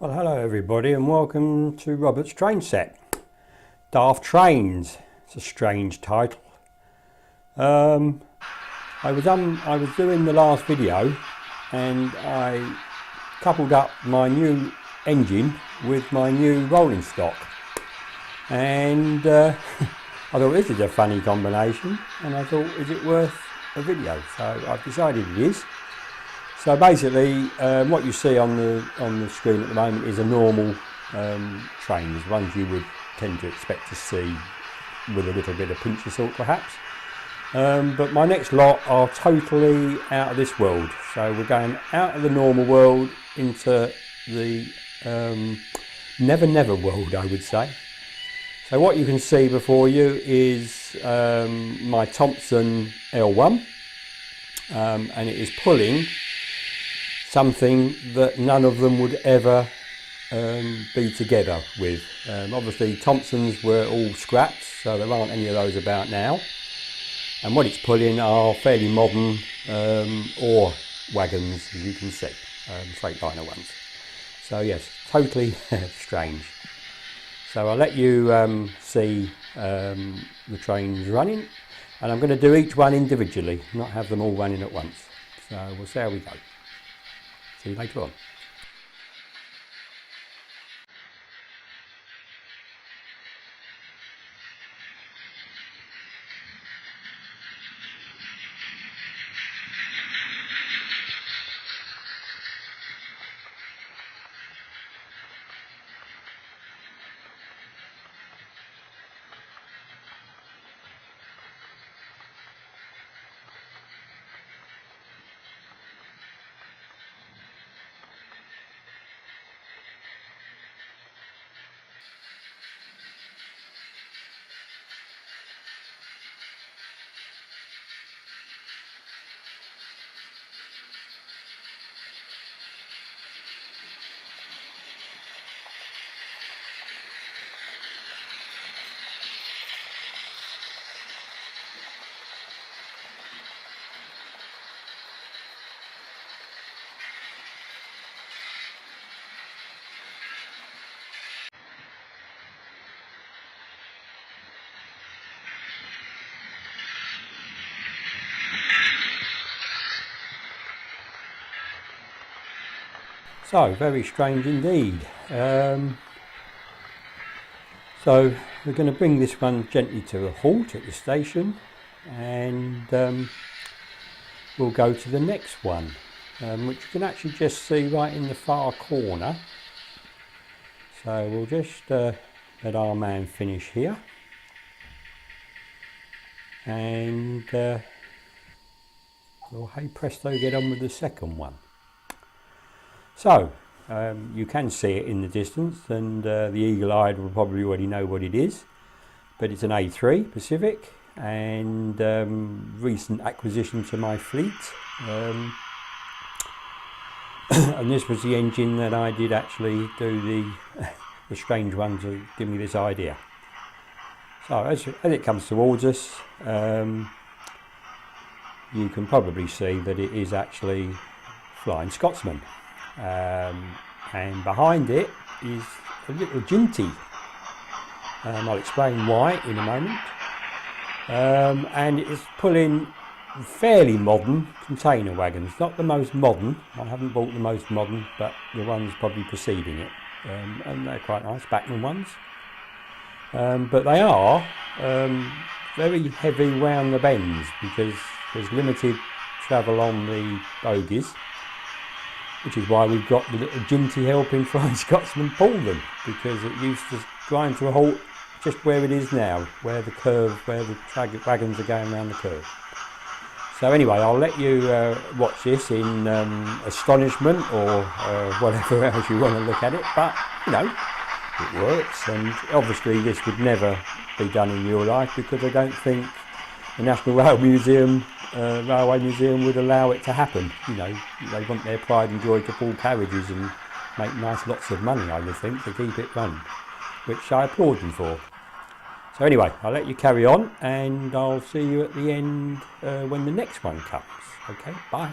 Well, hello everybody and welcome to Robert's train set. Daft Trains. It's a strange title. I was doing the last video and I coupled up my new engine with my new rolling stock, and I thought this is a funny combination, and I thought, is it worth a video? So I've decided it is. So basically, what you see on the screen at the moment is a normal train, the ones you would tend to expect to see with a little bit of pinch of salt perhaps. But my next lot are totally out of this world. So we're going out of the normal world into the never never world, I would say. So what you can see before you is my Thompson L1, and it is pulling something that none of them would ever be together with. Obviously Thompsons were all scrapped, so there aren't any of those about now. And what it's pulling are fairly modern ore wagons, as you can see, freight liner ones. So yes, totally strange. So I'll let you see the trains running, and I'm going to do each one individually, not have them all running at once. So we'll see how we go. See you later on. So, very strange indeed. So we're going to bring this one gently to a halt at the station, and we'll go to the next one, which you can actually just see right in the far corner. So we'll just let our man finish here, and we'll, hey presto, get on with the second one. So, you can see it in the distance, and the eagle-eyed will probably already know what it is, but it's an A3 Pacific, and recent acquisition to my fleet. And this was the engine that I did actually do the strange one to give me this idea. So as it comes towards us, you can probably see that it is actually Flying Scotsman. And behind it is a little Ginty. I'll explain why in a moment. And it is pulling fairly modern container wagons. Not the most modern, I haven't bought the most modern, but the ones probably preceding it. And they're quite nice, Bachmann ones. But they are very heavy round the bends because there's limited travel on the bogies, which is why we've got the little Ginty helping Flying Scotsman pull them, because it used to grind to a halt just where it is now, where the curve, where the wagons are going around the curve. So anyway, I'll let you watch this in astonishment or whatever else you want to look at it, but you know, it works, and obviously this would never be done in real life because I don't think the National Railway Museum would allow it to happen. You know, they want their pride and joy to pull carriages and make nice lots of money, I would think, to keep it running, which I applaud them for. So anyway, I'll let you carry on, and I'll see you at the end when the next one comes. Okay, bye.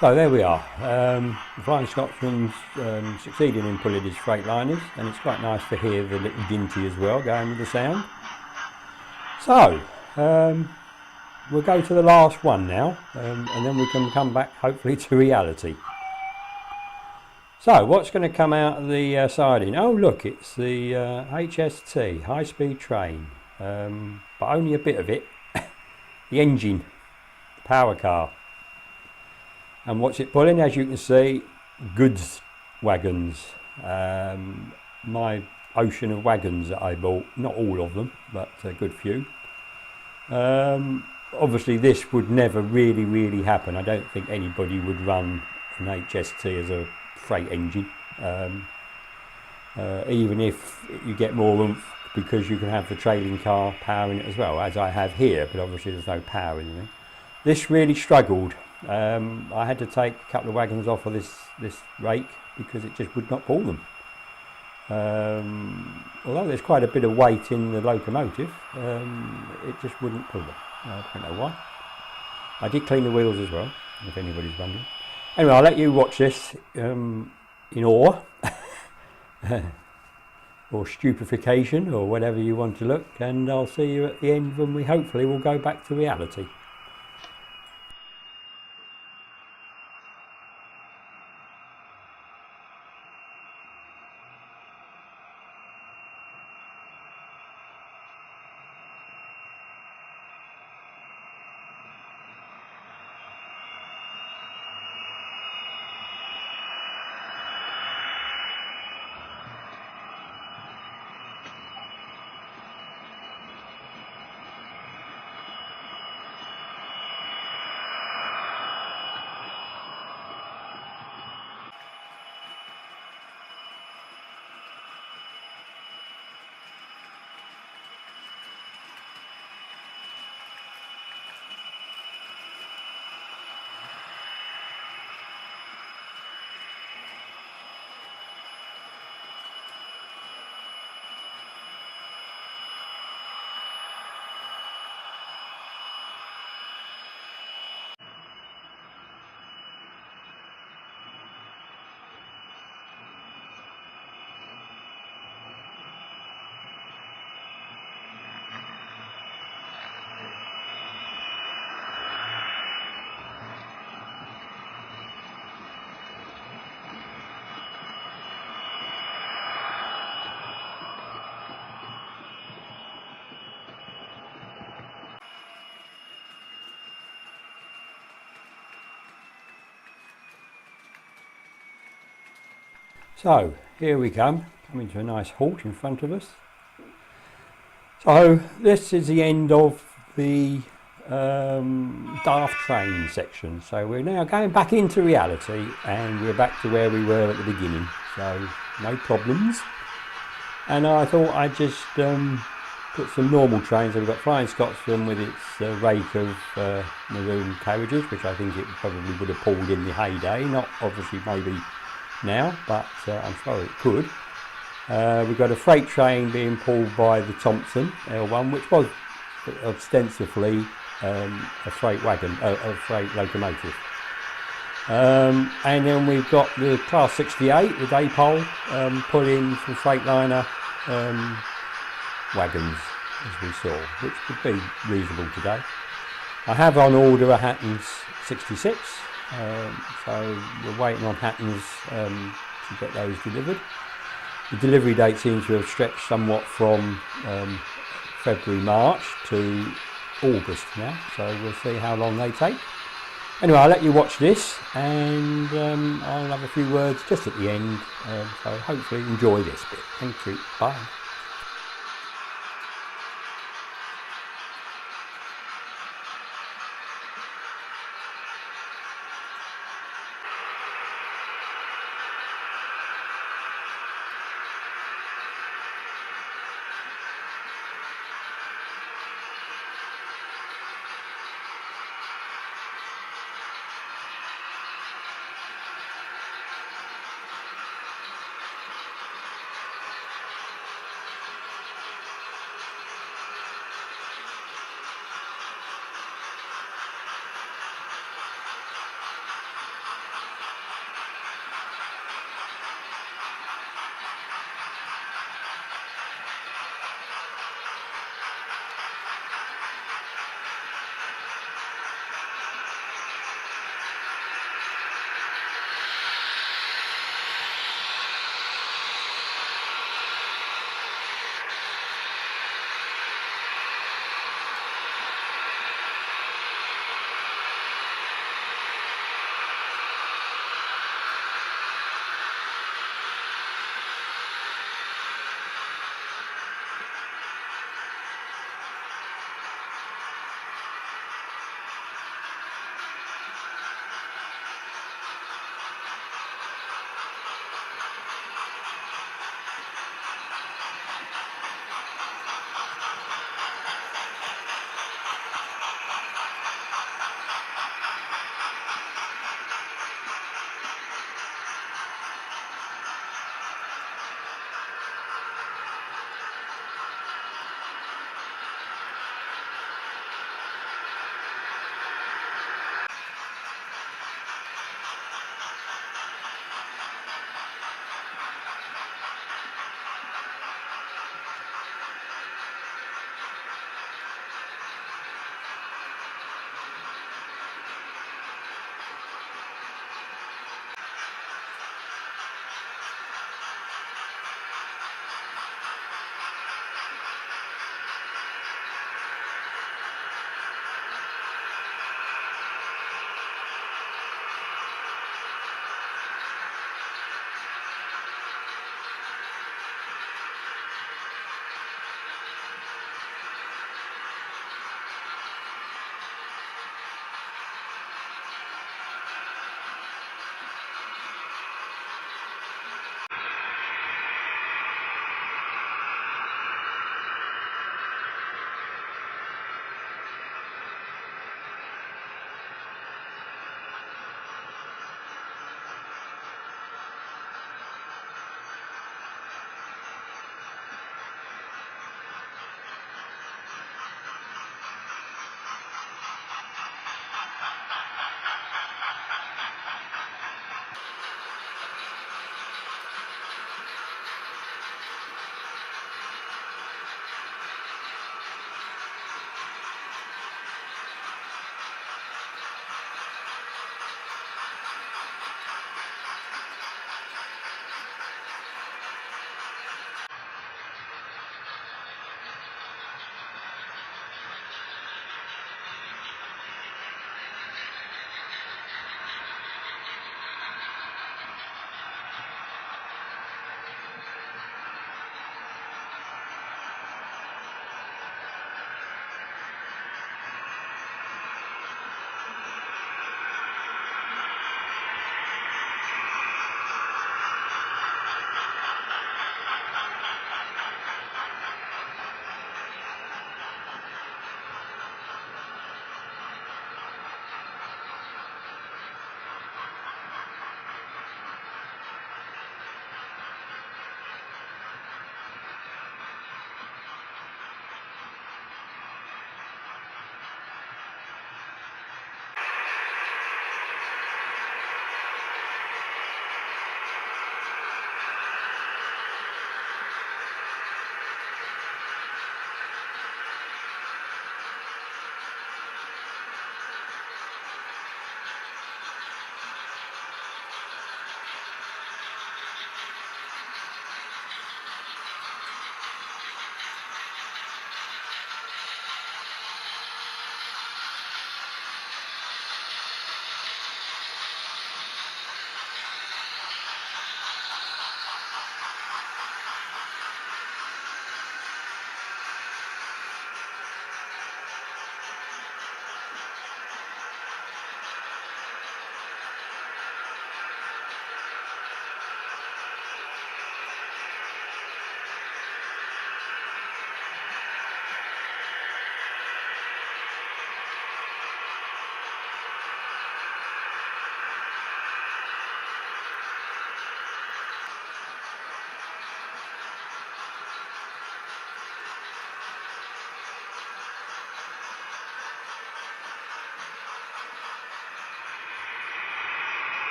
So there we are. The Flying Scotsman's succeeding in pulling his Freightliners, and it's quite nice to hear the little dinty as well going with the sound. So we'll go to the last one now, and then we can come back hopefully to reality. So what's going to come out of the siding? Oh look, it's the HST, high speed train, but only a bit of it. The engine, power car. And what's it pulling? As you can see, goods wagons. My ocean of wagons that I bought, not all of them, but a good few. Obviously this would never really happen. I don't think anybody would run an HST as a freight engine, even if you get more oomph, because you can have the trailing car powering it as well, as I have here, but obviously there's no power in it. This really struggled. I had to take a couple of wagons off of this rake because it just would not pull them. Although there's quite a bit of weight in the locomotive, it just wouldn't pull them. I don't know why. I did clean the wheels as well, if anybody's wondering. Anyway, I'll let you watch this in awe or stupefaction or whatever you want to look, and I'll see you at the end when we hopefully will go back to reality. So here we come, coming to a nice halt in front of us. So this is the end of the Daft Trains section. So we're now going back into reality, and we're back to where we were at the beginning. So no problems. And I thought I'd just put some normal trains. So we've got Flying Scotsman with its rake of maroon carriages, which I think it probably would have pulled in the heyday. Not obviously maybe now, but I'm sure it could. We've got a freight train being pulled by the Thompson L1, which was ostensibly a freight wagon, a freight locomotive. And then we've got the Class 68 with A-pole pulling some Freightliner wagons, as we saw, which would be reasonable today. I have on order a Hatton's 66. So we're waiting on Hatton's to get those delivered. The delivery date seems to have stretched somewhat from February, March to August now, so we'll see how long they take. Anyway, I'll let you watch this, and I'll have a few words just at the end, so hopefully enjoy this bit. Thank you. Bye.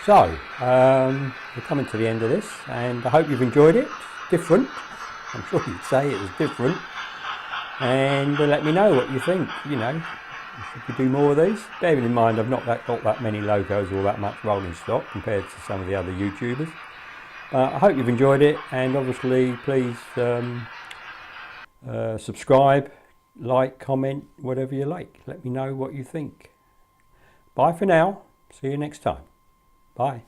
So, we're coming to the end of this, and I hope you've enjoyed it. It's different. I'm sure you'd say it was different. And let me know what you think, you know. Should we do more of these? Bearing in mind I've not got that many locos or that much rolling stock compared to some of the other YouTubers. I hope you've enjoyed it, and obviously please subscribe, like, comment, whatever you like. Let me know what you think. Bye for now. See you next time. Bye.